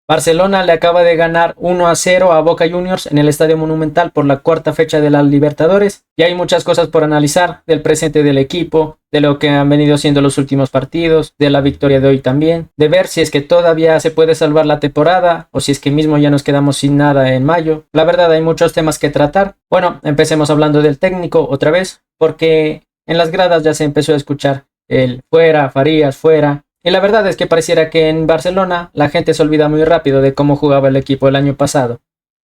Barcelona le acaba de ganar 1-0 a Boca Juniors en el Estadio Monumental por la cuarta fecha de la Libertadores y hay muchas cosas por analizar del presente del equipo, de lo que han venido siendo los últimos partidos, de la victoria de hoy también, de ver si es que todavía se puede salvar la temporada o si es que mismo ya nos quedamos sin nada en mayo. La verdad hay muchos temas que tratar. Bueno, empecemos hablando del técnico otra vez, porque en las gradas ya se empezó a escuchar el fuera, Farías, fuera. Y la verdad es que pareciera que en Barcelona la gente se olvida muy rápido de cómo jugaba el equipo el año pasado.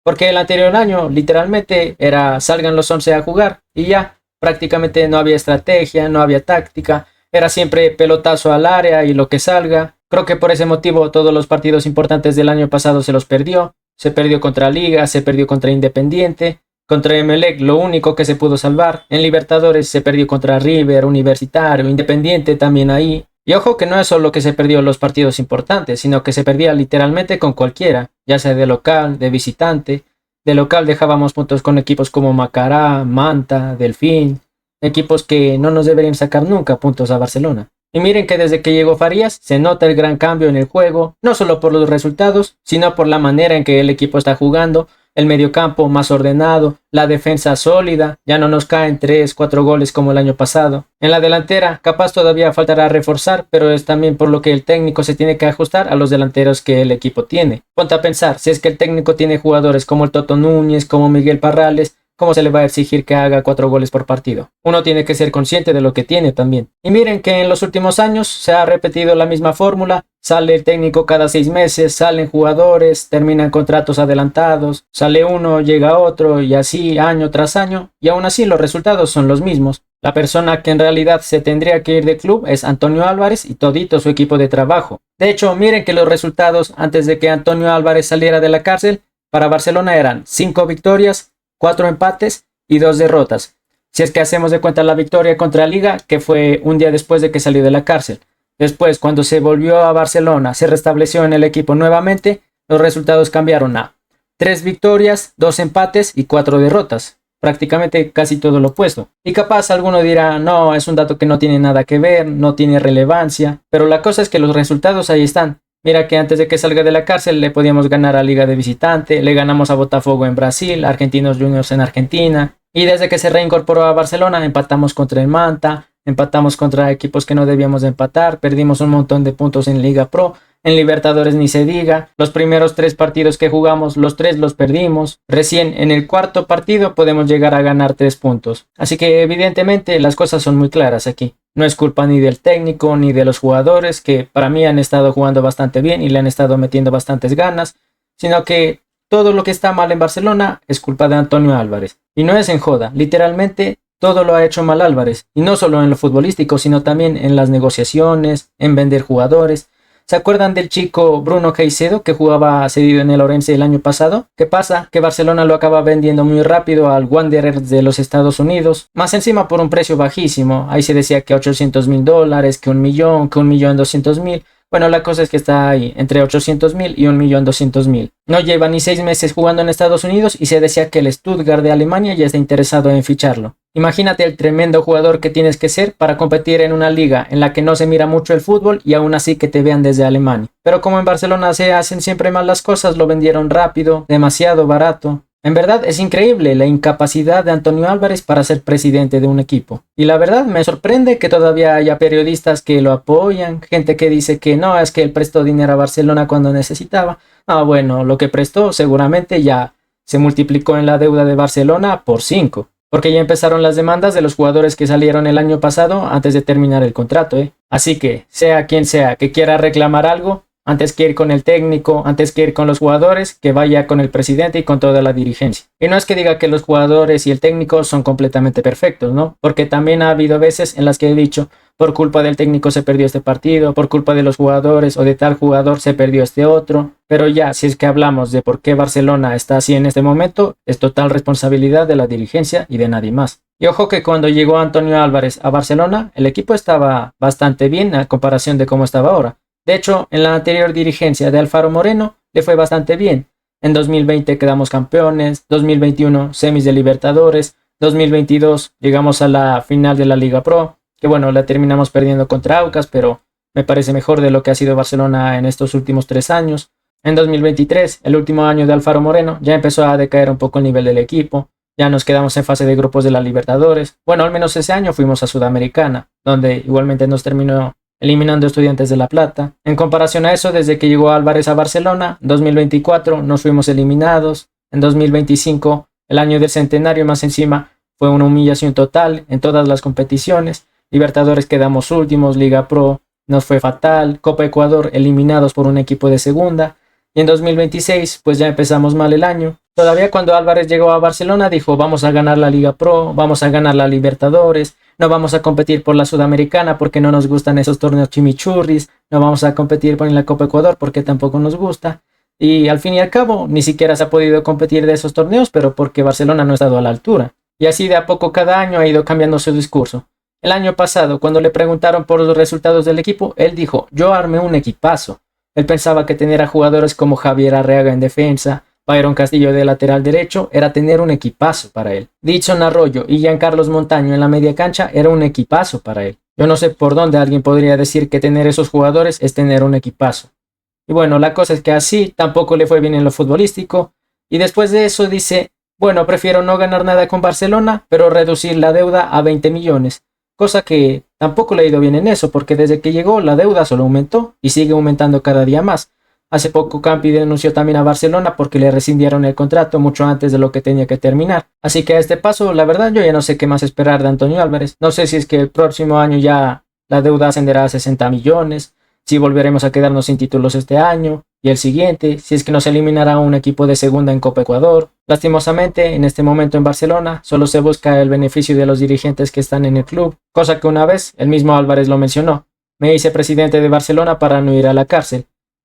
Porque el anterior año literalmente era salgan los 11 a jugar y ya prácticamente no había estrategia, no había táctica, era siempre pelotazo al área y lo que salga. Creo que por ese motivo todos los partidos importantes del año pasado se los perdió. Se perdió contra Liga, se perdió contra Independiente, contra Emelec lo único que se pudo salvar. En Libertadores se perdió contra River, Universitario, Independiente también ahí. Y ojo que no es solo que se perdió los partidos importantes, sino que se perdía literalmente con cualquiera, ya sea de local, de visitante. De local dejábamos puntos con equipos como Macará, Manta, Delfín, equipos que no nos deberían sacar nunca puntos a Barcelona. Y miren que desde que llegó Farías se nota el gran cambio en el juego, no solo por los resultados, sino por la manera en que el equipo está jugando. El mediocampo más ordenado, la defensa sólida, ya no nos caen 3-4 goles como el año pasado. En la delantera, capaz todavía faltará reforzar, pero es también por lo que el técnico se tiene que ajustar a los delanteros que el equipo tiene. Ponte a pensar, si es que el técnico tiene jugadores como el Toto Núñez, como Miguel Parrales, ¿cómo se le va a exigir que haga 4 goles por partido? Uno tiene que ser consciente de lo que tiene también. Y miren que en los últimos años se ha repetido la misma fórmula. Sale el técnico cada 6 meses, salen jugadores, terminan contratos adelantados, sale uno, llega otro y así año tras año. Y aún así los resultados son los mismos. La persona que en realidad se tendría que ir del club es Antonio Álvarez y todito su equipo de trabajo. De hecho, miren que los resultados antes de que Antonio Álvarez saliera de la cárcel para Barcelona eran 5 victorias, 4 empates y 2 derrotas. Si es que hacemos de cuenta la victoria contra Liga, que fue un día después de que salió de la cárcel. Después, cuando se volvió a Barcelona, se restableció en el equipo nuevamente, los resultados cambiaron a 3 victorias, 2 empates y 4 derrotas. Prácticamente casi todo lo opuesto. Y capaz alguno dirá, no, es un dato que no tiene nada que ver, no tiene relevancia, pero la cosa es que los resultados ahí están. Mira que antes de que salga de la cárcel le podíamos ganar a Liga de visitante, le ganamos a Botafogo en Brasil, Argentinos Juniors en Argentina, y desde que se reincorporó a Barcelona empatamos contra el Manta, empatamos contra equipos que no debíamos de empatar, perdimos un montón de puntos en Liga Pro, en Libertadores ni se diga, los primeros 3 partidos que jugamos, los 3 los perdimos, recién en el cuarto partido podemos llegar a ganar 3 puntos, así que evidentemente las cosas son muy claras aquí. No es culpa ni del técnico ni de los jugadores, que para mí han estado jugando bastante bien y le han estado metiendo bastantes ganas, sino que todo lo que está mal en Barcelona es culpa de Antonio Álvarez. Y no es en joda, literalmente todo lo ha hecho mal Álvarez, y no solo en lo futbolístico, sino también en las negociaciones, en vender jugadores. ¿Se acuerdan del chico Bruno Caicedo que jugaba cedido en el Orense el año pasado? ¿Qué pasa? Que Barcelona lo acaba vendiendo muy rápido al Wanderers de los Estados Unidos, más encima por un precio bajísimo. Ahí se decía que $800,000, que 1 millón, que 1.200.000. Bueno, la cosa es que está ahí, entre 800.000 y 1.200.000. No lleva ni 6 meses jugando en Estados Unidos y se decía que el Stuttgart de Alemania ya está interesado en ficharlo. Imagínate el tremendo jugador que tienes que ser para competir en una liga en la que no se mira mucho el fútbol y aún así que te vean desde Alemania. Pero como en Barcelona se hacen siempre mal las cosas, lo vendieron rápido, demasiado barato. En verdad es increíble la incapacidad de Antonio Álvarez para ser presidente de un equipo. Y la verdad me sorprende que todavía haya periodistas que lo apoyan, gente que dice que no, es que él prestó dinero a Barcelona cuando necesitaba. Ah, bueno, lo que prestó seguramente ya se multiplicó en la deuda de Barcelona por 5. Porque ya empezaron las demandas de los jugadores que salieron el año pasado antes de terminar el contrato, Así que, sea quien sea que quiera reclamar algo, antes que ir con el técnico, antes que ir con los jugadores, que vaya con el presidente y con toda la dirigencia. Y no es que diga que los jugadores y el técnico son completamente perfectos, ¿no? Porque también ha habido veces en las que he dicho, por culpa del técnico se perdió este partido, por culpa de los jugadores o de tal jugador se perdió este otro. Pero ya, si es que hablamos de por qué Barcelona está así en este momento, es total responsabilidad de la dirigencia y de nadie más. Y ojo que cuando llegó Antonio Álvarez a Barcelona, el equipo estaba bastante bien a comparación de cómo estaba ahora. De hecho, en la anterior dirigencia de Alfaro Moreno le fue bastante bien. En 2020 quedamos campeones, 2021 semis de Libertadores, 2022 llegamos a la final de la Liga Pro, que bueno, la terminamos perdiendo contra Aucas, pero me parece mejor de lo que ha sido Barcelona en estos últimos 3 años. En 2023, el último año de Alfaro Moreno, ya empezó a decaer un poco el nivel del equipo. Ya nos quedamos en fase de grupos de la Libertadores. Bueno, al menos ese año fuimos a Sudamericana, donde igualmente nos terminó eliminando Estudiantes de La Plata. En comparación a eso, desde que llegó Álvarez a Barcelona, 2024 nos fuimos eliminados. En 2025, el año del centenario más encima, fue una humillación total en todas las competiciones. Libertadores quedamos últimos, Liga Pro nos fue fatal, Copa Ecuador eliminados por un equipo de segunda. Y en 2026, pues ya empezamos mal el año. Todavía cuando Álvarez llegó a Barcelona dijo, vamos a ganar la Liga Pro, vamos a ganar la Libertadores, no vamos a competir por la Sudamericana porque no nos gustan esos torneos chimichurris, no vamos a competir por la Copa Ecuador porque tampoco nos gusta. Y al fin y al cabo, ni siquiera se ha podido competir de esos torneos, pero porque Barcelona no ha estado a la altura. Y así de a poco cada año ha ido cambiando su discurso. El año pasado, cuando le preguntaron por los resultados del equipo, él dijo, yo armé un equipazo. Él pensaba que tener a jugadores como Javier Arreaga en defensa, Byron Castillo de lateral derecho, era tener un equipazo para él. Dixon Arroyo y Giancarlos Montaño en la media cancha era un equipazo para él. Yo no sé por dónde alguien podría decir que tener esos jugadores es tener un equipazo. Y bueno, la cosa es que así tampoco le fue bien en lo futbolístico. Y después de eso dice, bueno, prefiero no ganar nada con Barcelona, pero reducir la deuda a 20 millones. Cosa que tampoco le ha ido bien en eso, porque desde que llegó la deuda solo aumentó y sigue aumentando cada día más. Hace poco Campi denunció también a Barcelona porque le rescindieron el contrato mucho antes de lo que tenía que terminar. Así que a este paso, la verdad, yo ya no sé qué más esperar de Antonio Álvarez. No sé si es que el próximo año ya la deuda ascenderá a 60 millones, si volveremos a quedarnos sin títulos este año, y el siguiente, si es que nos eliminará un equipo de segunda en Copa Ecuador. Lastimosamente, en este momento en Barcelona, solo se busca el beneficio de los dirigentes que están en el club, cosa que una vez el mismo Álvarez lo mencionó. Me hice presidente de Barcelona para no ir a la cárcel.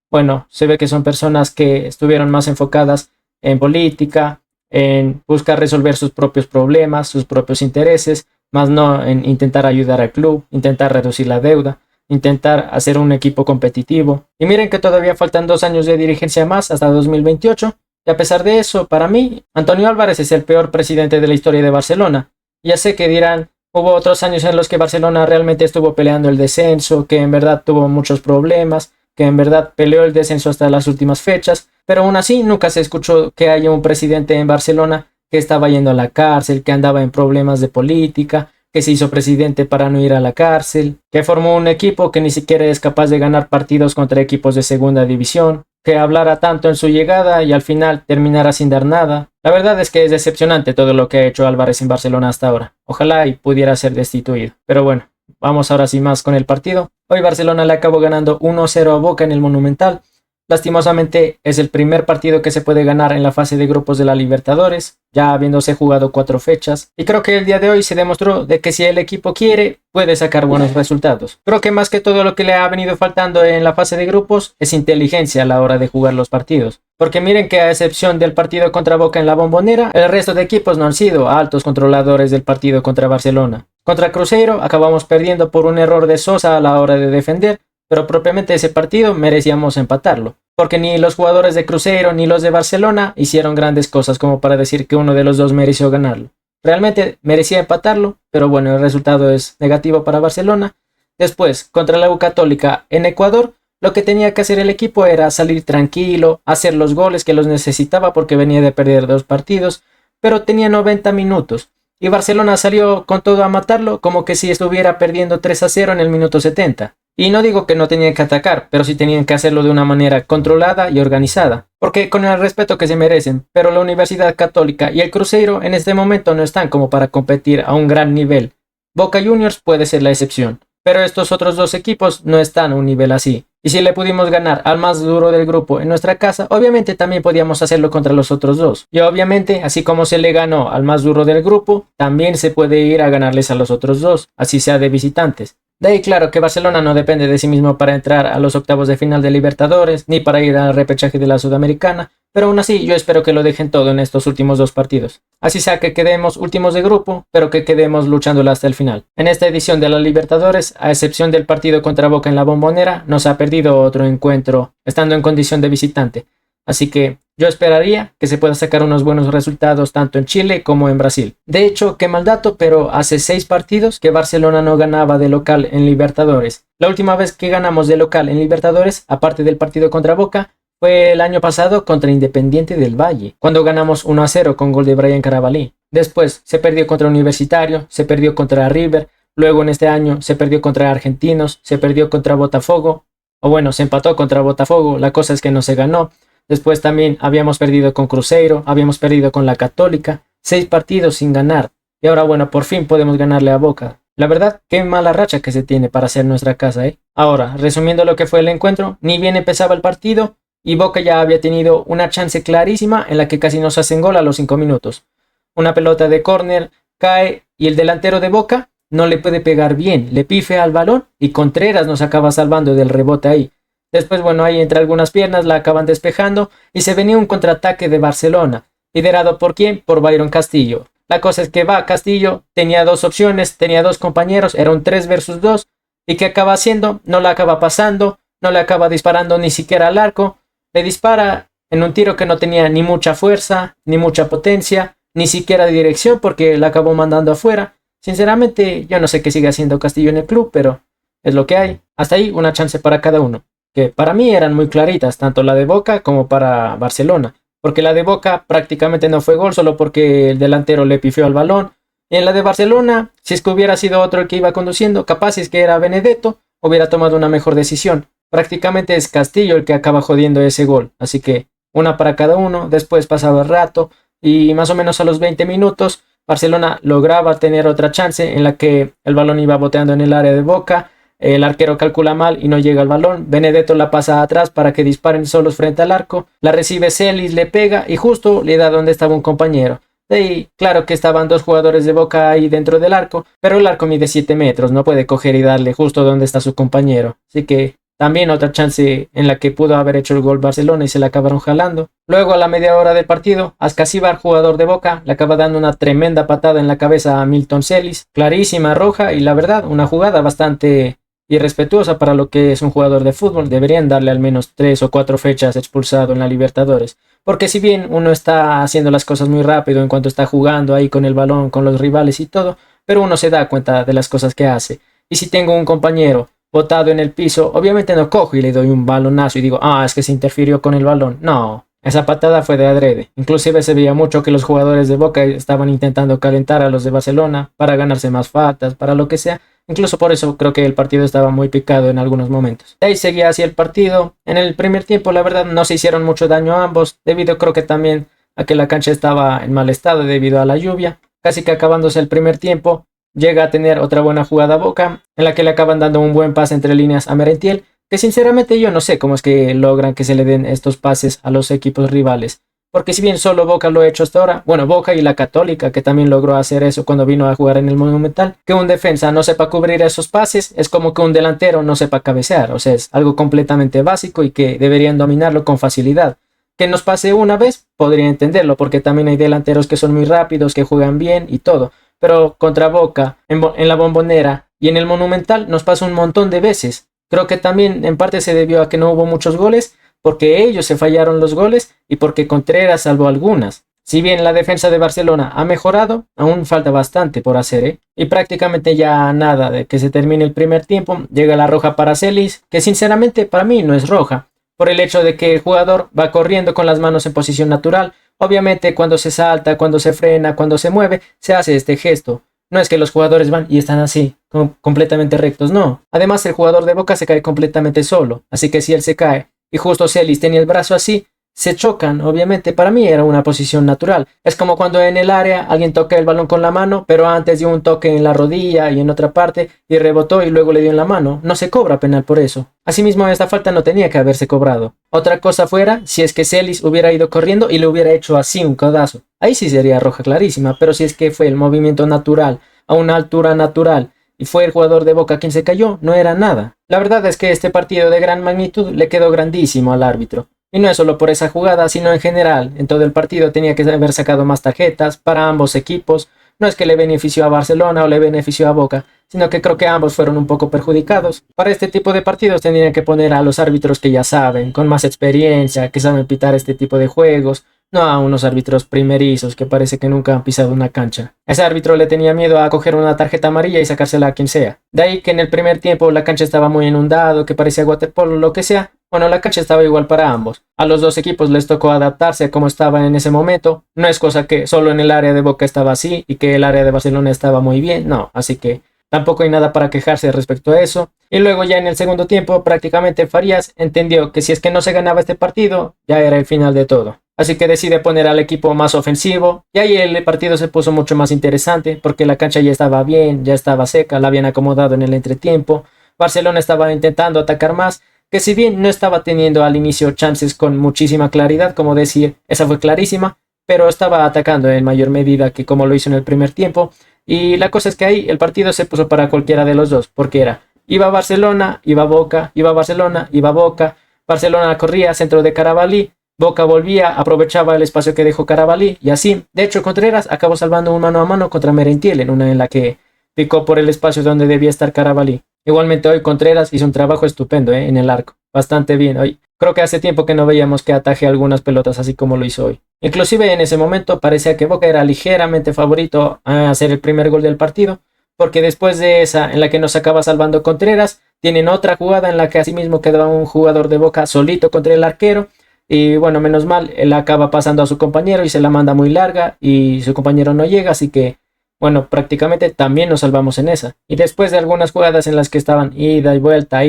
Bueno, se ve que son personas que estuvieron más enfocadas en política, en buscar resolver sus propios problemas, sus propios intereses, más no en intentar ayudar al club, intentar reducir la deuda, intentar hacer un equipo competitivo. Y miren que todavía faltan 2 años de dirigencia más hasta 2028. Y a pesar de eso, para mí, Antonio Álvarez es el peor presidente de la historia de Barcelona. Ya sé que dirán, hubo otros años en los que Barcelona realmente estuvo peleando el descenso, que en verdad tuvo muchos problemas, que en verdad peleó el descenso hasta las últimas fechas, pero aún así nunca se escuchó que haya un presidente en Barcelona que estaba yendo a la cárcel, que andaba en problemas de política, que se hizo presidente para no ir a la cárcel, que formó un equipo que ni siquiera es capaz de ganar partidos contra equipos de segunda división, que hablara tanto en su llegada y al final terminara sin dar nada. La verdad es que es decepcionante todo lo que ha hecho Álvarez en Barcelona hasta ahora. Ojalá y pudiera ser destituido. Pero bueno, vamos ahora sí más con el partido. Hoy Barcelona le acabó ganando 1-0 a Boca en el Monumental. Lastimosamente es el primer partido que se puede ganar en la fase de grupos de la Libertadores, ya habiéndose jugado 4 fechas, y creo que el día de hoy se demostró de que si el equipo quiere, puede sacar buenos resultados. Creo que más que todo lo que le ha venido faltando en la fase de grupos es inteligencia a la hora de jugar los partidos, porque miren que a excepción del partido contra Boca en la Bombonera, el resto de equipos no han sido altos controladores del partido contra Barcelona. Contra Cruzeiro acabamos perdiendo por un error de Sosa a la hora de defender, pero propiamente ese partido merecíamos empatarlo, porque ni los jugadores de Cruzeiro ni los de Barcelona hicieron grandes cosas como para decir que uno de los dos mereció ganarlo. Realmente merecía empatarlo, pero bueno, el resultado es negativo para Barcelona. Después, contra la U Católica en Ecuador, lo que tenía que hacer el equipo era salir tranquilo, hacer los goles que los necesitaba porque venía de perder 2 partidos, pero tenía 90 minutos. Y Barcelona salió con todo a matarlo como que si estuviera perdiendo 3-0 en el minuto 70. Y no digo que no tenían que atacar, pero sí tenían que hacerlo de una manera controlada y organizada. Porque con el respeto que se merecen, pero la Universidad Católica y el Cruzeiro en este momento no están como para competir a un gran nivel. Boca Juniors puede ser la excepción, pero estos otros 2 equipos no están a un nivel así. Y si le pudimos ganar al más duro del grupo en nuestra casa, obviamente también podíamos hacerlo contra los otros 2. Y obviamente, así como se le ganó al más duro del grupo, también se puede ir a ganarles a los otros 2, así sea de visitantes. De ahí claro que Barcelona no depende de sí mismo para entrar a los octavos de final de Libertadores, ni para ir al repechaje de la Sudamericana, pero aún así yo espero que lo dejen todo en estos últimos 2 partidos. Así sea que quedemos últimos de grupo, pero que quedemos luchándolo hasta el final. En esta edición de la Libertadores, a excepción del partido contra Boca en la Bombonera, no se ha perdido otro encuentro estando en condición de visitante. Así que yo esperaría que se pueda sacar unos buenos resultados tanto en Chile como en Brasil. De hecho, qué mal dato, pero hace 6 partidos que Barcelona no ganaba de local en Libertadores. La última vez que ganamos de local en Libertadores, aparte del partido contra Boca, fue el año pasado contra Independiente del Valle, cuando ganamos 1-0 con gol de Brian Carabalí. Después se perdió contra Universitario, se perdió contra River, luego en este año se perdió contra Argentinos, se perdió contra Botafogo, o bueno, se empató contra Botafogo, la cosa es que no se ganó. Después también habíamos perdido con Cruzeiro, habíamos perdido con la Católica, 6 partidos sin ganar. Y ahora bueno, por fin podemos ganarle a Boca. La verdad, qué mala racha que se tiene para hacer nuestra casa, ¿eh? Ahora, resumiendo lo que fue el encuentro, ni bien empezaba el partido y Boca ya había tenido una chance clarísima en la que casi nos hacen gol a los 5 minutos. Una pelota de córner cae y el delantero de Boca no le puede pegar bien, le pifea al balón y Contreras nos acaba salvando del rebote ahí. Después, bueno, ahí entre algunas piernas la acaban despejando y se venía un contraataque de Barcelona. ¿Liderado por quién? Por Byron Castillo. La cosa es que va Castillo, tenía 2 opciones, tenía 2 compañeros, era un 3 versus 2. ¿Y qué acaba haciendo? No la acaba pasando, no le acaba disparando ni siquiera al arco. Le dispara en un tiro que no tenía ni mucha fuerza, ni mucha potencia, ni siquiera de dirección porque la acabó mandando afuera. Sinceramente, yo no sé qué sigue haciendo Castillo en el club, pero es lo que hay. Hasta ahí una chance para cada uno, que para mí eran muy claritas, tanto la de Boca como para Barcelona. Porque la de Boca prácticamente no fue gol, solo porque el delantero le pifió al balón. Y en la de Barcelona, si es que hubiera sido otro el que iba conduciendo, capaz es que era Benedetto, hubiera tomado una mejor decisión. Prácticamente es Castillo el que acaba jodiendo ese gol. Así que una para cada uno, después pasaba el rato y más o menos a los 20 minutos, Barcelona lograba tener otra chance en la que el balón iba boteando en el área de Boca. El arquero calcula mal y no llega al balón. Benedetto la pasa atrás para que disparen solos frente al arco. La recibe Celis, le pega y justo le da donde estaba un compañero. De ahí, claro que estaban 2 jugadores de Boca ahí dentro del arco, pero el arco mide 7 metros, no puede coger y darle justo donde está su compañero. Así que también otra chance en la que pudo haber hecho el gol Barcelona y se la acabaron jalando. Luego a la media hora del partido, Ascasíbar, jugador de Boca, le acaba dando una tremenda patada en la cabeza a Milton Celis. Clarísima, roja y la verdad, una jugada bastante irrespetuosa para lo que es un jugador de fútbol. Deberían darle al menos 3 o 4 fechas expulsado en la Libertadores, porque si bien uno está haciendo las cosas muy rápido en cuanto está jugando ahí con el balón, con los rivales y todo, pero uno se da cuenta de las cosas que hace. Y si tengo un compañero botado en el piso, obviamente no cojo y le doy un balonazo y digo, es que se interfirió con el balón. No, esa patada fue de adrede. Inclusive se veía mucho que los jugadores de Boca estaban intentando calentar a los de Barcelona para ganarse más faltas, para lo que sea. Incluso por eso creo que el partido estaba muy picado en algunos momentos. De ahí seguía así el partido. En el primer tiempo, la verdad, no se hicieron mucho daño a ambos, debido creo que también a que la cancha estaba en mal estado debido a la lluvia. Casi que acabándose el primer tiempo, llega a tener otra buena jugada Boca, en la que le acaban dando un buen pase entre líneas a Merentiel, que sinceramente yo no sé cómo es que logran que se le den estos pases a los equipos rivales. Porque si bien solo Boca lo ha hecho hasta ahora, bueno, Boca y la Católica, que también logró hacer eso cuando vino a jugar en el Monumental, que un defensa no sepa cubrir esos pases es como que un delantero no sepa cabecear, o sea, es algo completamente básico y que deberían dominarlo con facilidad. Que nos pase una vez, podría entenderlo, porque también hay delanteros que son muy rápidos, que juegan bien y todo, pero contra Boca, en la Bombonera y en el Monumental nos pasa un montón de veces. Creo que también en parte se debió a que no hubo muchos goles, porque ellos se fallaron los goles y porque Contreras salvó algunas. Si bien la defensa de Barcelona ha mejorado, aún falta bastante por hacer, y prácticamente ya nada de que se termine el primer tiempo. Llega la roja para Celis, que sinceramente para mí no es roja, por el hecho de que el jugador va corriendo con las manos en posición natural. Obviamente cuando se salta, cuando se frena, cuando se mueve, se hace este gesto. No es que los jugadores van y están así, completamente rectos, no. Además el jugador de Boca se cae completamente solo, así que si él se cae y justo Celis tenía el brazo así, se chocan. Obviamente para mí era una posición natural. Es como cuando en el área alguien toca el balón con la mano, pero antes dio un toque en la rodilla y en otra parte y rebotó y luego le dio en la mano. No se cobra penal por eso. Asimismo, esta falta no tenía que haberse cobrado. Otra cosa fuera si es que Celis hubiera ido corriendo y le hubiera hecho así un codazo. Ahí sí sería roja clarísima, pero si es que fue el movimiento natural a una altura natural y fue el jugador de Boca quien se cayó, no era nada. La verdad es que este partido de gran magnitud le quedó grandísimo al árbitro. Y no es solo por esa jugada, sino en general. En todo el partido tenía que haber sacado más tarjetas para ambos equipos. No es que le benefició a Barcelona o le benefició a Boca, sino que creo que ambos fueron un poco perjudicados. Para este tipo de partidos tendrían que poner a los árbitros que ya saben, con más experiencia, que saben pitar este tipo de juegos. no a unos árbitros primerizos que parece que nunca han pisado una cancha. Ese árbitro le tenía miedo a coger una tarjeta amarilla y sacársela a quien sea. De ahí que en el primer tiempo la cancha estaba muy inundado, que parecía waterpolo, lo que sea. Bueno, la cancha estaba igual para ambos. A los dos equipos les tocó adaptarse a cómo estaba en ese momento. No es cosa que solo en el área de Boca estaba así y que el área de Barcelona estaba muy bien, no, así que tampoco hay nada para quejarse respecto a eso. Y luego ya en el segundo tiempo prácticamente Farías entendió que si es que no se ganaba este partido, ya era el final de todo. Así que decide poner al equipo más ofensivo y ahí el partido se puso mucho más interesante porque la cancha ya estaba bien, ya estaba seca, la habían acomodado en el entretiempo. Barcelona estaba intentando atacar más, que si bien no estaba teniendo al inicio chances con muchísima claridad, como decir, esa fue clarísima, pero estaba atacando en mayor medida que como lo hizo en el primer tiempo. Y la cosa es que ahí el partido se puso para cualquiera de los dos, porque iba Barcelona, iba Boca, iba Barcelona, iba Boca, Barcelona corría centro de Carabalí, Boca volvía, aprovechaba el espacio que dejó Carabalí, y así, de hecho Contreras acabó salvando un mano a mano contra Merentiel, en una en la que picó por el espacio donde debía estar Carabalí. Igualmente hoy Contreras hizo un trabajo estupendo en el arco, bastante bien hoy. Creo que hace tiempo que no veíamos que ataje algunas pelotas así como lo hizo hoy. Inclusive en ese momento parecía que Boca era ligeramente favorito a hacer el primer gol del partido, porque después de esa en la que nos acaba salvando Contreras, tienen otra jugada en la que asimismo quedaba un jugador de Boca solito contra el arquero, y bueno, menos mal, él acaba pasando a su compañero y se la manda muy larga y su compañero no llega, así que bueno, prácticamente también nos salvamos en esa. Y después de algunas jugadas en las que estaban ida y vuelta,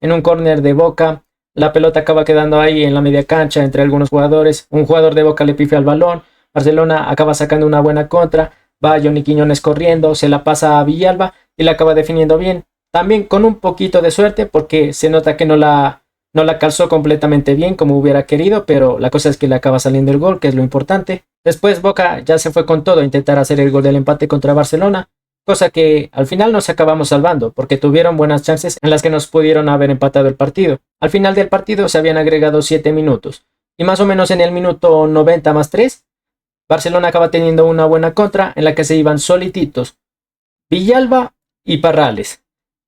en un córner de Boca, la pelota acaba quedando ahí en la media cancha entre algunos jugadores. Un jugador de Boca le pifia al balón. Barcelona acaba sacando una buena contra. Va Johnny Quiñones corriendo, se la pasa a Villalba y la acaba definiendo bien. También con un poquito de suerte porque se nota que no la calzó completamente bien como hubiera querido, pero la cosa es que le acaba saliendo el gol, que es lo importante. Después Boca ya se fue con todo a intentar hacer el gol del empate contra Barcelona, cosa que al final nos acabamos salvando, porque tuvieron buenas chances en las que nos pudieron haber empatado el partido. Al final del partido se habían agregado 7 minutos, y más o menos en el minuto 90 más 3, Barcelona acaba teniendo una buena contra en la que se iban solititos Villalba y Parrales.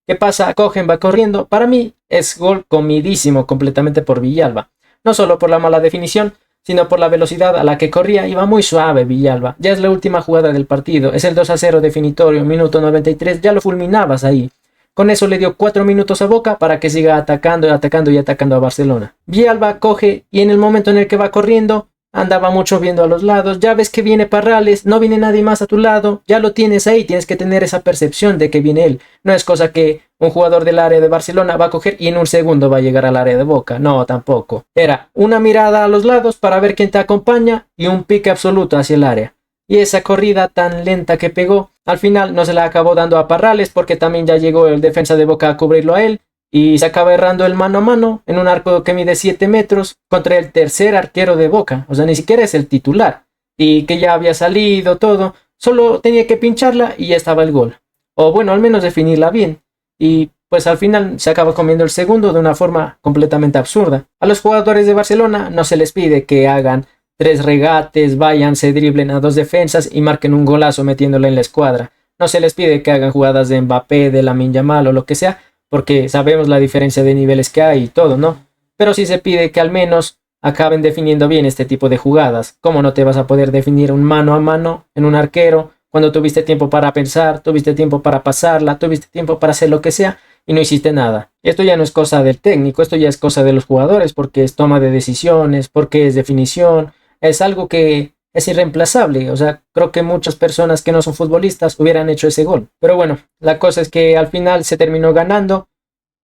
¿Qué pasa? Cogen, va corriendo. Para mí es gol comidísimo completamente por Villalba. No solo por la mala definición, sino por la velocidad a la que corría. Iba muy suave Villalba. Ya es la última jugada del partido. Es el 2-0 definitorio, minuto 93. Ya lo fulminabas ahí. Con eso le dio 4 minutos a Boca para que siga atacando a Barcelona. Villalba coge y en el momento en el que va corriendo, andaba mucho viendo a los lados, ya ves que viene Parrales, no viene nadie más a tu lado, ya lo tienes ahí, tienes que tener esa percepción de que viene él. No es cosa que un jugador del área de Barcelona va a coger y en un segundo va a llegar al área de Boca, no, tampoco. Era una mirada a los lados para ver quién te acompaña y un pique absoluto hacia el área. Y esa corrida tan lenta que pegó, al final no se la acabó dando a Parrales porque también ya llegó el defensa de Boca a cubrirlo a él. Y se acaba errando el mano a mano en un arco que mide 7 metros contra el tercer arquero de Boca. O sea, ni siquiera es el titular. Y que ya había salido todo. Solo tenía que pincharla y ya estaba el gol. O bueno, al menos definirla bien. Y pues al final se acaba comiendo el segundo de una forma completamente absurda. A los jugadores de Barcelona no se les pide que hagan 3 regates, vayan, se driblen a 2 defensas y marquen un golazo metiéndola en la escuadra. No se les pide que hagan jugadas de Mbappé, de Lamine Yamal o lo que sea, porque sabemos la diferencia de niveles que hay y todo, ¿no? Pero sí se pide que al menos acaben definiendo bien este tipo de jugadas. ¿Cómo no te vas a poder definir un mano a mano en un arquero cuando tuviste tiempo para pensar, tuviste tiempo para pasarla, tuviste tiempo para hacer lo que sea y no hiciste nada? Esto ya no es cosa del técnico, esto ya es cosa de los jugadores, porque es toma de decisiones, porque es definición, es algo que es irreemplazable. O sea, creo que muchas personas que no son futbolistas hubieran hecho ese gol. Pero bueno, la cosa es que al final se terminó ganando.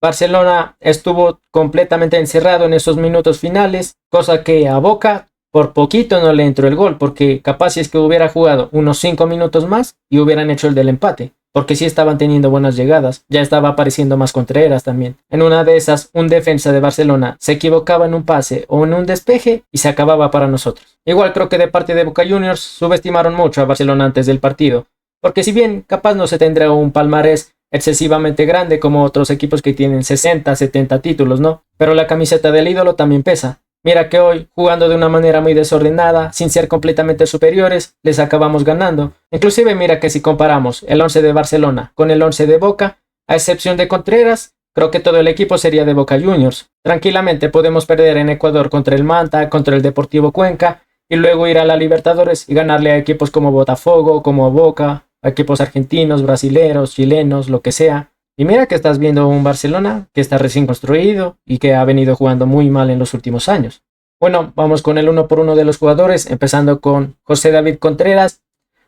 Barcelona estuvo completamente encerrado en esos minutos finales, cosa que a Boca por poquito no le entró el gol, porque capaz si es que hubiera jugado unos 5 minutos más y hubieran hecho el del empate. Porque sí estaban teniendo buenas llegadas, ya estaba apareciendo más Contreras también. En una de esas, un defensa de Barcelona se equivocaba en un pase o en un despeje y se acababa para nosotros. Igual creo que de parte de Boca Juniors subestimaron mucho a Barcelona antes del partido, porque si bien capaz no se tendrá un palmarés excesivamente grande como otros equipos que tienen 60, 70 títulos, ¿no? Pero la camiseta del ídolo también pesa. Mira que hoy, jugando de una manera muy desordenada, sin ser completamente superiores, les acabamos ganando. Inclusive mira que si comparamos el 11 de Barcelona con el 11 de Boca, a excepción de Contreras, creo que todo el equipo sería de Boca Juniors. Tranquilamente podemos perder en Ecuador contra el Manta, contra el Deportivo Cuenca, y luego ir a la Libertadores y ganarle a equipos como Botafogo, como Boca, a equipos argentinos, brasileros, chilenos, lo que sea. Y mira que estás viendo un Barcelona que está recién construido y que ha venido jugando muy mal en los últimos años. Bueno, vamos con el uno por uno de los jugadores, empezando con José David Contreras,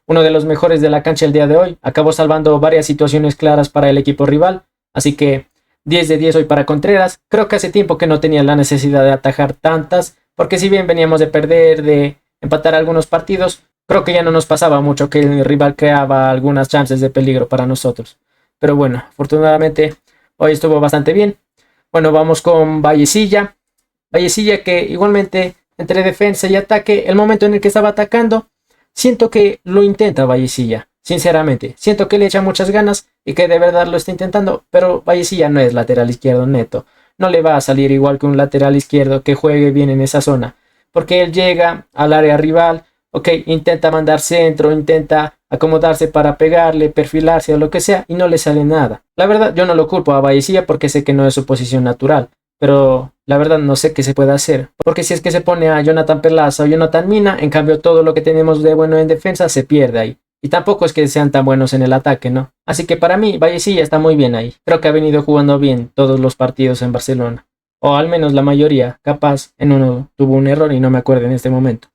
uno de los mejores de la cancha el día de hoy. Acabó salvando varias situaciones claras para el equipo rival, así que 10 de 10 hoy para Contreras. Creo que hace tiempo que no tenía la necesidad de atajar tantas, porque si bien veníamos de perder, de empatar algunos partidos, creo que ya no nos pasaba mucho que el rival creaba algunas chances de peligro para nosotros. Pero bueno, afortunadamente hoy estuvo bastante bien. Bueno, vamos con Vallecilla. Vallecilla que igualmente entre defensa y ataque, el momento en el que estaba atacando, siento que lo intenta Vallecilla, sinceramente. Siento que le echa muchas ganas y que de verdad lo está intentando, pero Vallecilla no es lateral izquierdo neto. No le va a salir igual que un lateral izquierdo que juegue bien en esa zona, porque él llega al área rival, ok, intenta mandar centro, intenta acomodarse para pegarle, perfilarse o lo que sea, y no le sale nada. La verdad, yo no lo culpo a Vallecilla porque sé que no es su posición natural, pero la verdad no sé qué se puede hacer, porque si es que se pone a Jonathan Perlaza o Jonathan Mina, en cambio todo lo que tenemos de bueno en defensa se pierde ahí. Y tampoco es que sean tan buenos en el ataque, ¿no? Así que para mí, Vallecilla está muy bien ahí. Creo que ha venido jugando bien todos los partidos en Barcelona. O al menos la mayoría. Capaz en uno tuvo un error y no me acuerdo en este momento.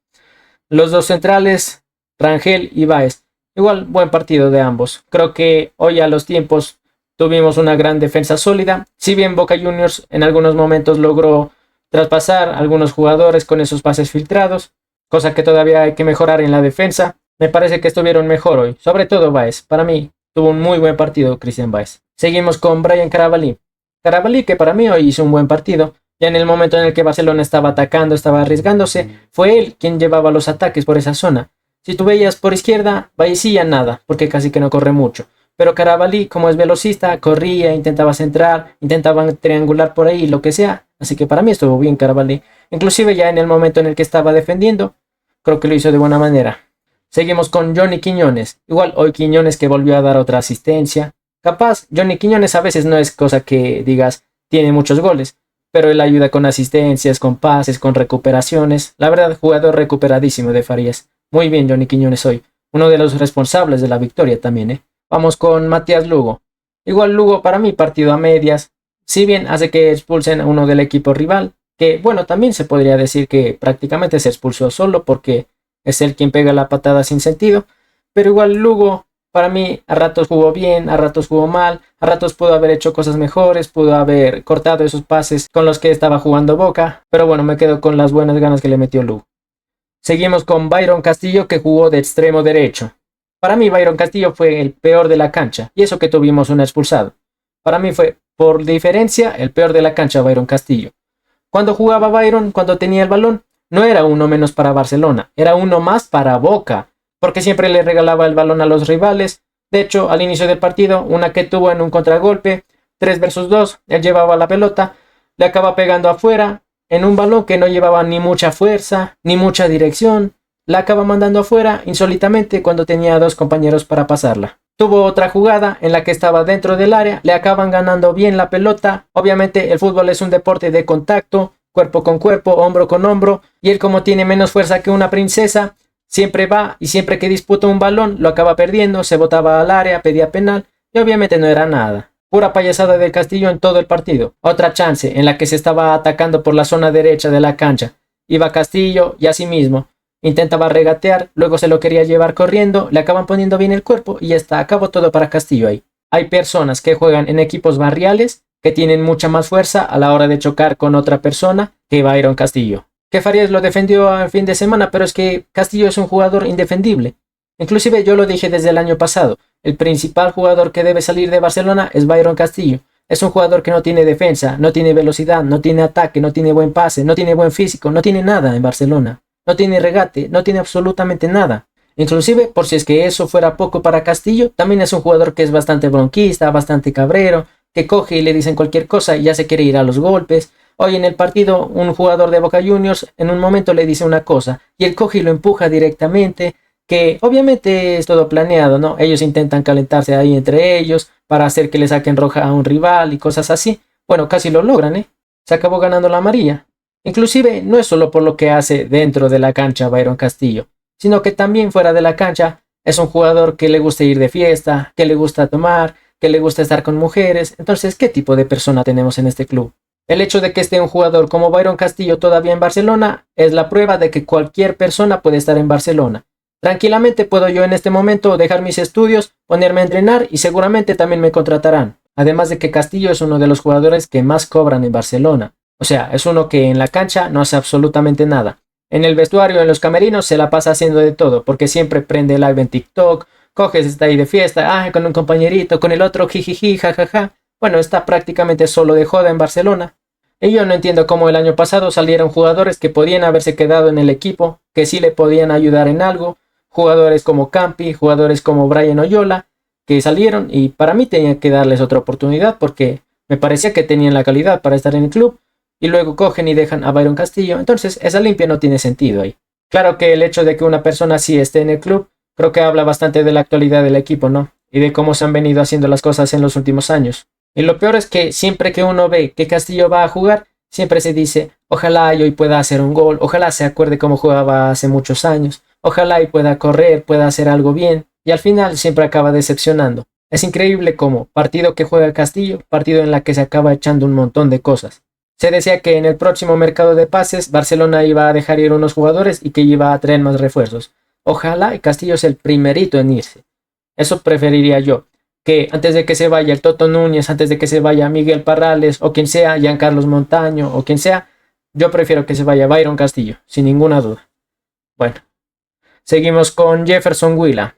Los dos centrales, Rangel y Baez. Igual, buen partido de ambos. Creo que hoy a los tiempos tuvimos una gran defensa sólida. Si bien Boca Juniors en algunos momentos logró traspasar a algunos jugadores con esos pases filtrados, cosa que todavía hay que mejorar en la defensa. Me parece que estuvieron mejor hoy, sobre todo Baez. Para mí, tuvo un muy buen partido Cristian Baez. Seguimos con Brian Carabalí. Carabalí, que para mí hoy hizo un buen partido. Ya en el momento en el que Barcelona estaba atacando, estaba arriesgándose, fue él quien llevaba los ataques por esa zona. Si tú veías por izquierda, Vallecilla nada, porque casi que no corre mucho. Pero Carabalí, como es velocista, corría, intentaba centrar, intentaba triangular por ahí, lo que sea. Así que para mí estuvo bien Carabalí. Inclusive ya en el momento en el que estaba defendiendo, creo que lo hizo de buena manera. Seguimos con Johnny Quiñones. Igual hoy Quiñones que volvió a dar otra asistencia. Capaz, Johnny Quiñones a veces no es cosa que digas, tiene muchos goles, pero él ayuda con asistencias, con pases, con recuperaciones. La verdad, jugador recuperadísimo de Farías. Muy bien Johnny Quiñones hoy. Uno de los responsables de la victoria también, ¿eh? Vamos con Matías Lugo. Igual Lugo para mí partido a medias. Si bien hace que expulsen a uno del equipo rival, que bueno, también se podría decir que prácticamente se expulsó solo porque es él quien pega la patada sin sentido, pero igual Lugo para mí a ratos jugó bien, a ratos jugó mal, a ratos pudo haber hecho cosas mejores, pudo haber cortado esos pases con los que estaba jugando Boca, pero bueno, me quedo con las buenas ganas que le metió Lugo. Seguimos con Byron Castillo que jugó de extremo derecho. Para mí Byron Castillo fue el peor de la cancha, y eso que tuvimos un expulsado. Para mí fue por diferencia el peor de la cancha Byron Castillo. Cuando jugaba Byron, cuando tenía el balón, no era uno menos para Barcelona, era uno más para Boca, porque siempre le regalaba el balón a los rivales. De hecho, al inicio del partido, una que tuvo en un contragolpe, 3 versus 2, él llevaba la pelota, le acaba pegando afuera, en un balón que no llevaba ni mucha fuerza, ni mucha dirección, la acaba mandando afuera insólitamente cuando tenía 2 compañeros para pasarla. Tuvo otra jugada en la que estaba dentro del área, le acaban ganando bien la pelota. Obviamente el fútbol es un deporte de contacto, cuerpo con cuerpo, hombro con hombro, y él como tiene menos fuerza que una princesa, siempre va y siempre que disputa un balón lo acaba perdiendo, se botaba al área, pedía penal y obviamente no era nada. Pura payasada del Castillo en todo el partido. Otra chance en la que se estaba atacando por la zona derecha de la cancha. Iba Castillo y así mismo intentaba regatear, luego se lo quería llevar corriendo, le acaban poniendo bien el cuerpo y ya está, acabó todo para Castillo ahí. Hay personas que juegan en equipos barriales que tienen mucha más fuerza a la hora de chocar con otra persona que Byron Castillo. Que Farías lo defendió al fin de semana, pero es que Castillo es un jugador indefendible. Inclusive yo lo dije desde el año pasado, el principal jugador que debe salir de Barcelona es Byron Castillo. Es un jugador que no tiene defensa, no tiene velocidad, no tiene ataque, no tiene buen pase, no tiene buen físico, no tiene nada en Barcelona. No tiene regate, no tiene absolutamente nada. Inclusive, por si es que eso fuera poco para Castillo, también es un jugador que es bastante bronquista, bastante cabrero, que coge y le dicen cualquier cosa y ya se quiere ir a los golpes. Hoy en el partido, un jugador de Boca Juniors en un momento le dice una cosa y él coge y lo empuja directamente, que obviamente es todo planeado, ¿no? Ellos intentan calentarse ahí entre ellos para hacer que le saquen roja a un rival y cosas así. Bueno, casi lo logran, ¿eh? Se acabó ganando la amarilla. Inclusive no es solo por lo que hace dentro de la cancha Byron Castillo, sino que también fuera de la cancha es un jugador que le gusta ir de fiesta, que le gusta tomar, que le gusta estar con mujeres. Entonces, ¿qué tipo de persona tenemos en este club? El hecho de que esté un jugador como Byron Castillo todavía en Barcelona es la prueba de que cualquier persona puede estar en Barcelona. Tranquilamente puedo yo en este momento dejar mis estudios, ponerme a entrenar y seguramente también me contratarán. Además de que Castillo es uno de los jugadores que más cobran en Barcelona. O sea, es uno que en la cancha no hace absolutamente nada. En el vestuario, en los camerinos, se la pasa haciendo de todo, porque siempre prende live en TikTok, coges, está ahí de fiesta, con un compañerito, con el otro, jijiji, jajaja. Bueno, está prácticamente solo de joda en Barcelona. Y yo no entiendo cómo el año pasado salieron jugadores que podían haberse quedado en el equipo, que sí le podían ayudar en algo, jugadores como Campi, jugadores como Brian Oyola, que salieron y para mí tenía que darles otra oportunidad porque me parecía que tenían la calidad para estar en el club y luego cogen y dejan a Byron Castillo. Entonces esa limpia no tiene sentido ahí. Claro que el hecho de que una persona así esté en el club creo que habla bastante de la actualidad del equipo, ¿no? Y de cómo se han venido haciendo las cosas en los últimos años. Y lo peor es que siempre que uno ve que Castillo va a jugar, siempre se dice, ojalá y hoy pueda hacer un gol, ojalá se acuerde cómo jugaba hace muchos años, ojalá y pueda correr, pueda hacer algo bien, y al final siempre acaba decepcionando. Es increíble cómo, partido que juega Castillo, partido en la que se acaba echando un montón de cosas. Se decía que en el próximo mercado de pases Barcelona iba a dejar ir unos jugadores y que iba a traer más refuerzos. Ojalá y Castillo es el primerito en irse. Eso preferiría yo, que antes de que se vaya el Toto Núñez, antes de que se vaya Miguel Parrales o quien sea, Giancarlos Montaño o quien sea, yo prefiero que se vaya Byron Castillo, sin ninguna duda. Bueno, seguimos con Jefferson Huila.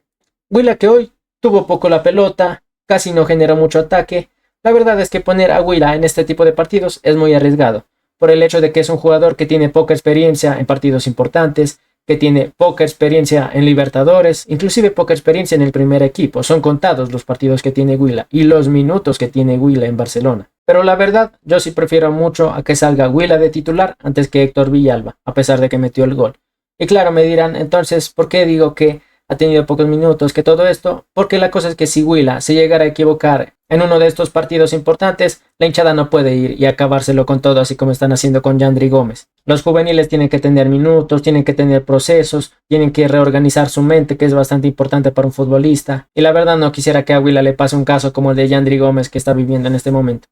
Huila que hoy tuvo poco la pelota, casi no generó mucho ataque. La verdad es que poner a Huila en este tipo de partidos es muy arriesgado, por el hecho de que es un jugador que tiene poca experiencia en partidos importantes, que tiene poca experiencia en Libertadores, inclusive poca experiencia en el primer equipo. Son contados los partidos que tiene Huila y los minutos que tiene Huila en Barcelona. Pero la verdad, yo sí prefiero mucho a que salga Huila de titular antes que Héctor Villalba, a pesar de que metió el gol. Y claro, me dirán, entonces, ¿por qué digo que ha tenido pocos minutos, que todo esto? Porque la cosa es que si Huila se llegara a equivocar en uno de estos partidos importantes, la hinchada no puede ir y acabárselo con todo, así como están haciendo con Yandri Gómez. Los juveniles tienen que tener minutos, tienen que tener procesos, tienen que reorganizar su mente, que es bastante importante para un futbolista. Y la verdad no quisiera que a Huila le pase un caso como el de Yandri Gómez que está viviendo en este momento.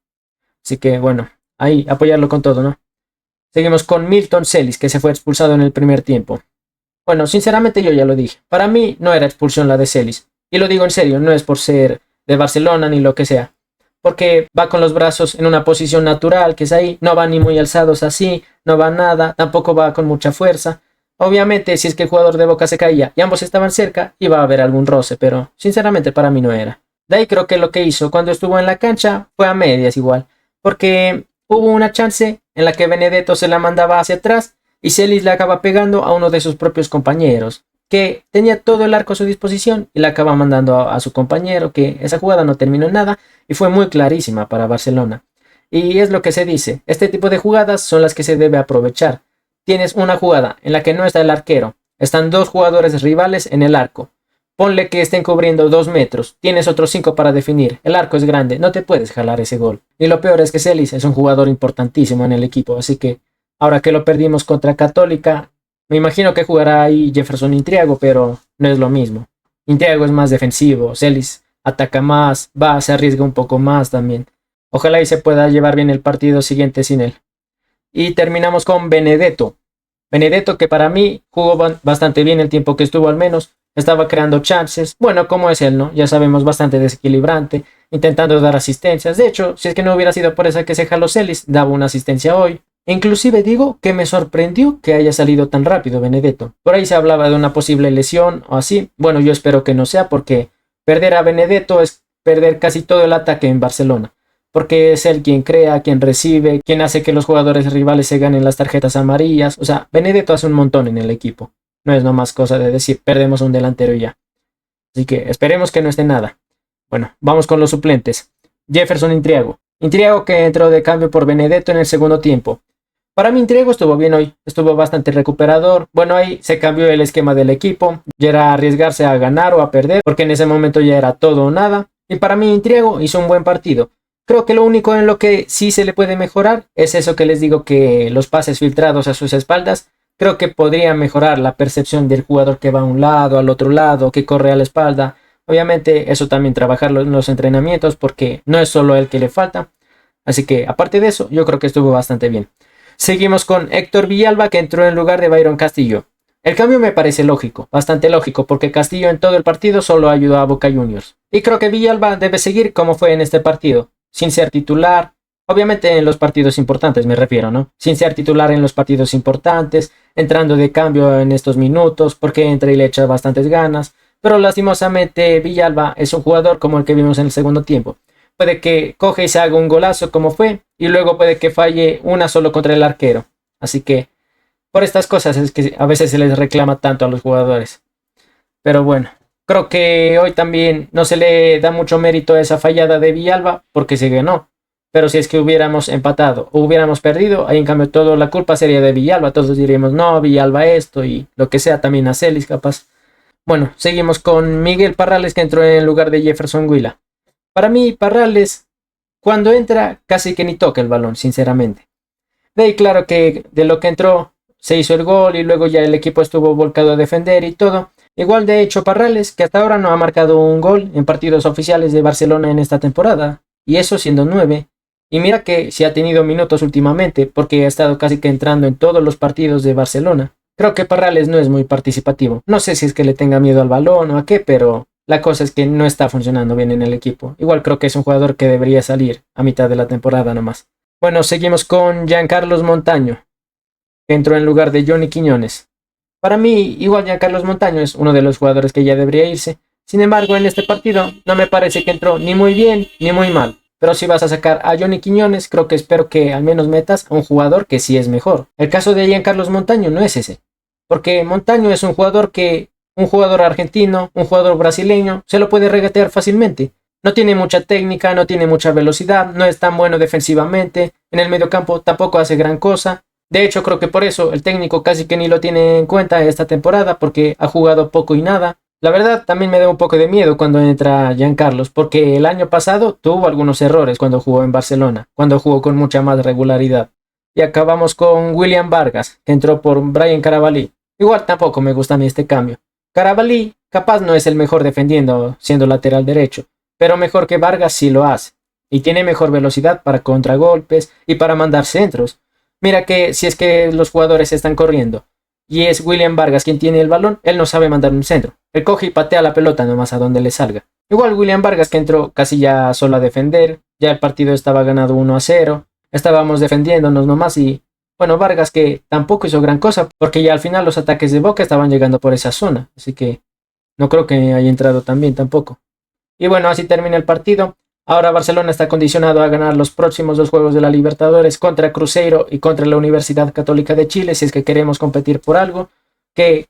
Así que bueno, ahí apoyarlo con todo, ¿no? Seguimos con Milton Celis, que se fue expulsado en el primer tiempo. Bueno, sinceramente yo ya lo dije. Para mí no era expulsión la de Celis. Y lo digo en serio, no es por ser de Barcelona ni lo que sea. Porque va con los brazos en una posición natural, que es ahí. No va ni muy alzados así, no va nada, tampoco va con mucha fuerza. Obviamente, si es que el jugador de Boca se caía y ambos estaban cerca, iba a haber algún roce, pero sinceramente para mí no era. De ahí creo que lo que hizo cuando estuvo en la cancha fue a medias igual. Porque hubo una chance en la que Benedetto se la mandaba hacia atrás y Celis le acaba pegando a uno de sus propios compañeros, que tenía todo el arco a su disposición y le acaba mandando a su compañero, que esa jugada no terminó en nada y fue muy clarísima para Barcelona. Y es lo que se dice, este tipo de jugadas son las que se debe aprovechar. Tienes una jugada en la que no está el arquero, están dos jugadores rivales en el arco. Ponle que estén cubriendo 2 metros, tienes otros 5 para definir, el arco es grande, no te puedes jalar ese gol. Y lo peor es que Celis es un jugador importantísimo en el equipo, así que ahora que lo perdimos contra Católica, me imagino que jugará ahí Jefferson Intriago, pero no es lo mismo. Intriago es más defensivo, Celis ataca más, se arriesga un poco más también. Ojalá y se pueda llevar bien el partido siguiente sin él. Y terminamos con Benedetto. Benedetto, que para mí jugó bastante bien el tiempo que estuvo, al menos estaba creando chances. Bueno, como es él, ¿no? Ya sabemos, bastante desequilibrante, intentando dar asistencias. De hecho, si es que no hubiera sido por esa que se jaló Celis, daba una asistencia hoy. Inclusive digo que me sorprendió que haya salido tan rápido Benedetto. Por ahí se hablaba de una posible lesión o así. Bueno, yo espero que no sea, porque perder a Benedetto es perder casi todo el ataque en Barcelona. Porque es él quien crea, quien recibe, quien hace que los jugadores rivales se ganen las tarjetas amarillas. O sea, Benedetto hace un montón en el equipo. No es nomás cosa de decir, perdemos un delantero y ya. Así que esperemos que no esté nada. Bueno, vamos con los suplentes. Jefferson Intriago. Intriago que entró de cambio por Benedetto en el segundo tiempo. Para mí Intriago estuvo bien hoy, estuvo bastante recuperador. Bueno, ahí se cambió el esquema del equipo. Ya era arriesgarse a ganar o a perder, porque en ese momento ya era todo o nada. Y para mí Intriago hizo un buen partido. Creo que lo único en lo que sí se le puede mejorar es eso que les digo, que los pases filtrados a sus espaldas. Creo que podría mejorar la percepción del jugador que va a un lado, al otro lado, que corre a la espalda. Obviamente eso también trabajarlo en los entrenamientos porque no es solo el que le falta. Así que aparte de eso, yo creo que estuvo bastante bien. Seguimos con Héctor Villalba, que entró en lugar de Byron Castillo. El cambio me parece lógico, bastante lógico, porque Castillo en todo el partido solo ayudó a Boca Juniors. Y creo que Villalba debe seguir como fue en este partido, sin ser titular. Obviamente en los partidos importantes me refiero, ¿no? Sin ser titular en los partidos importantes, entrando de cambio en estos minutos, porque entra y le echa bastantes ganas. Pero lastimosamente Villalba es un jugador como el que vimos en el segundo tiempo. Puede que coge y se haga un golazo como fue, y luego puede que falle una solo contra el arquero. Así que por estas cosas es que a veces se les reclama tanto a los jugadores. Pero bueno, creo que hoy también no se le da mucho mérito a esa fallada de Villalba porque se ganó. Pero si es que hubiéramos empatado o hubiéramos perdido, ahí en cambio toda la culpa sería de Villalba. Todos diríamos, no, Villalba esto y lo que sea, también a Celis capaz. Bueno, seguimos con Miguel Parrales, que entró en lugar de Jefferson Huila. Para mí, Parrales, cuando entra, casi que ni toca el balón, sinceramente. De ahí claro que de lo que entró, se hizo el gol y luego ya el equipo estuvo volcado a defender y todo. Igual de hecho Parrales, que hasta ahora no ha marcado un gol en partidos oficiales de Barcelona en esta temporada. Y eso siendo 9. Y mira que sí ha tenido minutos últimamente, porque ha estado casi que entrando en todos los partidos de Barcelona. Creo que Parrales no es muy participativo. No sé si es que le tenga miedo al balón o a qué, pero la cosa es que no está funcionando bien en el equipo. Igual creo que es un jugador que debería salir a mitad de la temporada nomás. Bueno, seguimos con Giancarlos Montaño, que entró en lugar de Johnny Quiñones. Para mí, igual Giancarlos Montaño es uno de los jugadores que ya debería irse. Sin embargo, en este partido no me parece que entró ni muy bien ni muy mal. Pero si vas a sacar a Johnny Quiñones, creo que espero que al menos metas a un jugador que sí es mejor. El caso de Giancarlos Montaño no es ese. Porque Montaño es un jugador argentino, un jugador brasileño, se lo puede regatear fácilmente. No tiene mucha técnica, no tiene mucha velocidad, no es tan bueno defensivamente, en el mediocampo tampoco hace gran cosa. De hecho, creo que por eso el técnico casi que ni lo tiene en cuenta esta temporada, porque ha jugado poco y nada. La verdad, también me da un poco de miedo cuando entra Giancarlos, porque el año pasado tuvo algunos errores cuando jugó en Barcelona, cuando jugó con mucha más regularidad. Y acabamos con William Vargas, que entró por Brian Carabalí. Igual tampoco me gusta a mí este cambio. Carabalí capaz no es el mejor defendiendo siendo lateral derecho, pero mejor que Vargas sí lo hace. Y tiene mejor velocidad para contragolpes y para mandar centros. Mira que si es que los jugadores están corriendo y es William Vargas quien tiene el balón, él no sabe mandar un centro. Él coge y patea la pelota nomás a donde le salga. Igual William Vargas, que entró casi ya solo a defender, ya el partido estaba ganado 1-0, estábamos defendiéndonos nomás y bueno, Vargas que tampoco hizo gran cosa porque ya al final los ataques de Boca estaban llegando por esa zona, así que no creo que haya entrado tan bien tampoco. Y bueno, así termina el partido. Ahora Barcelona está condicionado a ganar los próximos 2 juegos de la Libertadores contra Cruzeiro y contra la Universidad Católica de Chile si es que queremos competir por algo,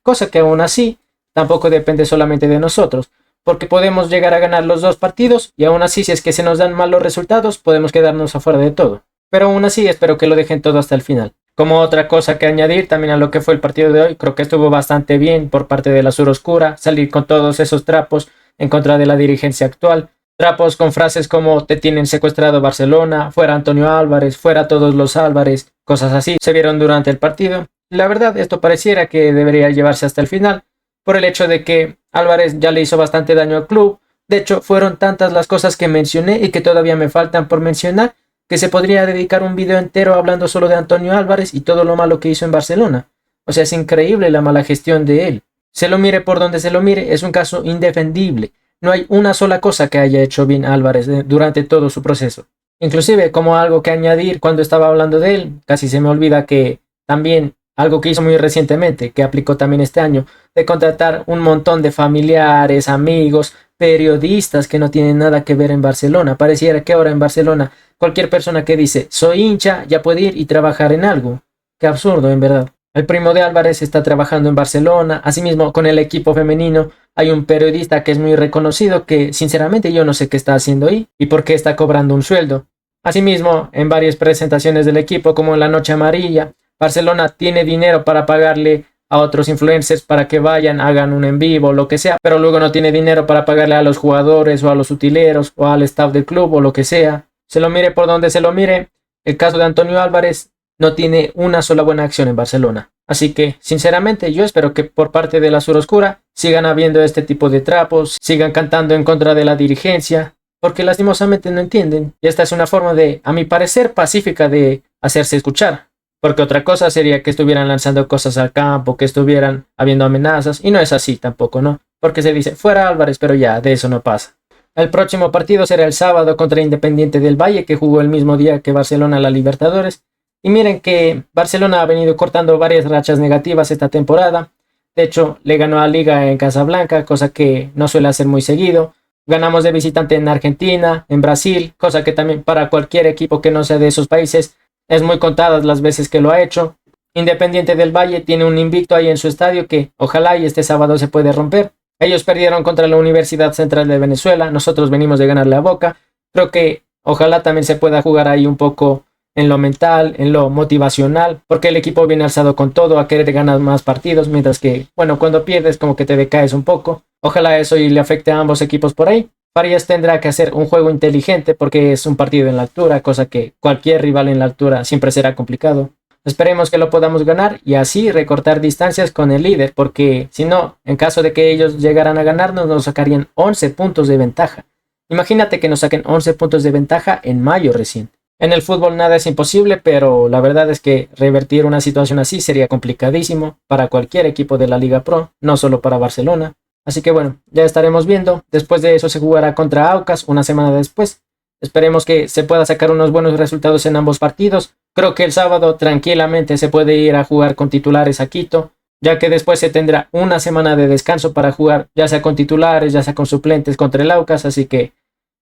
cosa que aún así tampoco depende solamente de nosotros, porque podemos llegar a ganar los 2 partidos y aún así si es que se nos dan malos resultados podemos quedarnos afuera de todo. Pero aún así espero que lo dejen todo hasta el final. Como otra cosa que añadir también a lo que fue el partido de hoy, creo que estuvo bastante bien por parte de la Sur Oscura salir con todos esos trapos en contra de la dirigencia actual. Trapos con frases como te tienen secuestrado Barcelona, fuera Antonio Álvarez, fuera todos los Álvarez, cosas así se vieron durante el partido. La verdad, esto pareciera que debería llevarse hasta el final, por el hecho de que Álvarez ya le hizo bastante daño al club. De hecho, fueron tantas las cosas que mencioné y que todavía me faltan por mencionar, que se podría dedicar un video entero hablando solo de Antonio Álvarez y todo lo malo que hizo en Barcelona. O sea, es increíble la mala gestión de él. Se lo mire por donde se lo mire, es un caso indefendible. No hay una sola cosa que haya hecho bien Álvarez durante todo su proceso. Inclusive, como algo que añadir cuando estaba hablando de él, casi se me olvida que también algo que hizo muy recientemente, que aplicó también este año, de contratar un montón de familiares, amigos, periodistas que no tienen nada que ver en Barcelona. Pareciera que ahora en Barcelona cualquier persona que dice soy hincha ya puede ir y trabajar en algo. Qué absurdo, en verdad. El primo de Álvarez está trabajando en Barcelona, asimismo con el equipo femenino hay un periodista que es muy reconocido que sinceramente yo no sé qué está haciendo ahí y por qué está cobrando un sueldo. Asimismo, en varias presentaciones del equipo como en la Noche Amarilla, Barcelona tiene dinero para pagarle a otros influencers para que vayan, hagan un en vivo, lo que sea, pero luego no tiene dinero para pagarle a los jugadores o a los utileros o al staff del club o lo que sea. se lo mire por donde se lo mire, el caso de Antonio Álvarez no tiene una sola buena acción en Barcelona. Así que, sinceramente, yo espero que por parte de la Sur Oscura sigan habiendo este tipo de trapos, sigan cantando en contra de la dirigencia, porque lastimosamente no entienden. Y esta es una forma de, a mi parecer, pacífica de hacerse escuchar. Porque otra cosa sería que estuvieran lanzando cosas al campo, que estuvieran habiendo amenazas, y no es así tampoco, ¿no? Porque se dice, fuera Álvarez, pero ya, de eso no pasa. El próximo partido será el sábado contra Independiente del Valle, que jugó el mismo día que Barcelona la Libertadores. Y miren que Barcelona ha venido cortando varias rachas negativas esta temporada. De hecho, le ganó a Liga en Casablanca, cosa que no suele hacer muy seguido. Ganamos de visitante en Argentina, en Brasil, cosa que también para cualquier equipo que no sea de esos países es muy contadas las veces que lo ha hecho. Independiente del Valle tiene un invicto ahí en su estadio que ojalá y este sábado se puede romper. Ellos perdieron contra la Universidad Central de Venezuela, nosotros venimos de ganarle a Boca. Creo que ojalá también se pueda jugar ahí un poco en lo mental, en lo motivacional, porque el equipo viene alzado con todo a querer ganar más partidos, mientras que, bueno, cuando pierdes como que te decaes un poco. Ojalá eso y le afecte a ambos equipos por ahí. Farías tendrá que hacer un juego inteligente porque es un partido en la altura, cosa que cualquier rival en la altura siempre será complicado. Esperemos que lo podamos ganar y así recortar distancias con el líder, porque si no, en caso de que ellos llegaran a ganarnos, nos sacarían 11 puntos de ventaja. Imagínate que nos saquen 11 puntos de ventaja en mayo recién. En el fútbol nada es imposible, pero la verdad es que revertir una situación así sería complicadísimo para cualquier equipo de la Liga Pro, no solo para Barcelona. Así que bueno, ya estaremos viendo. Después de eso se jugará contra Aucas una semana después. Esperemos que se pueda sacar unos buenos resultados en ambos partidos. Creo que el sábado tranquilamente se puede ir a jugar con titulares a Quito, ya que después se tendrá una semana de descanso para jugar ya sea con titulares, ya sea con suplentes contra el Aucas, así que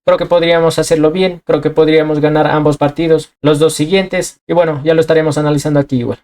creo que podríamos hacerlo bien, creo que podríamos ganar ambos partidos, los dos siguientes, y bueno, ya lo estaremos analizando aquí igual.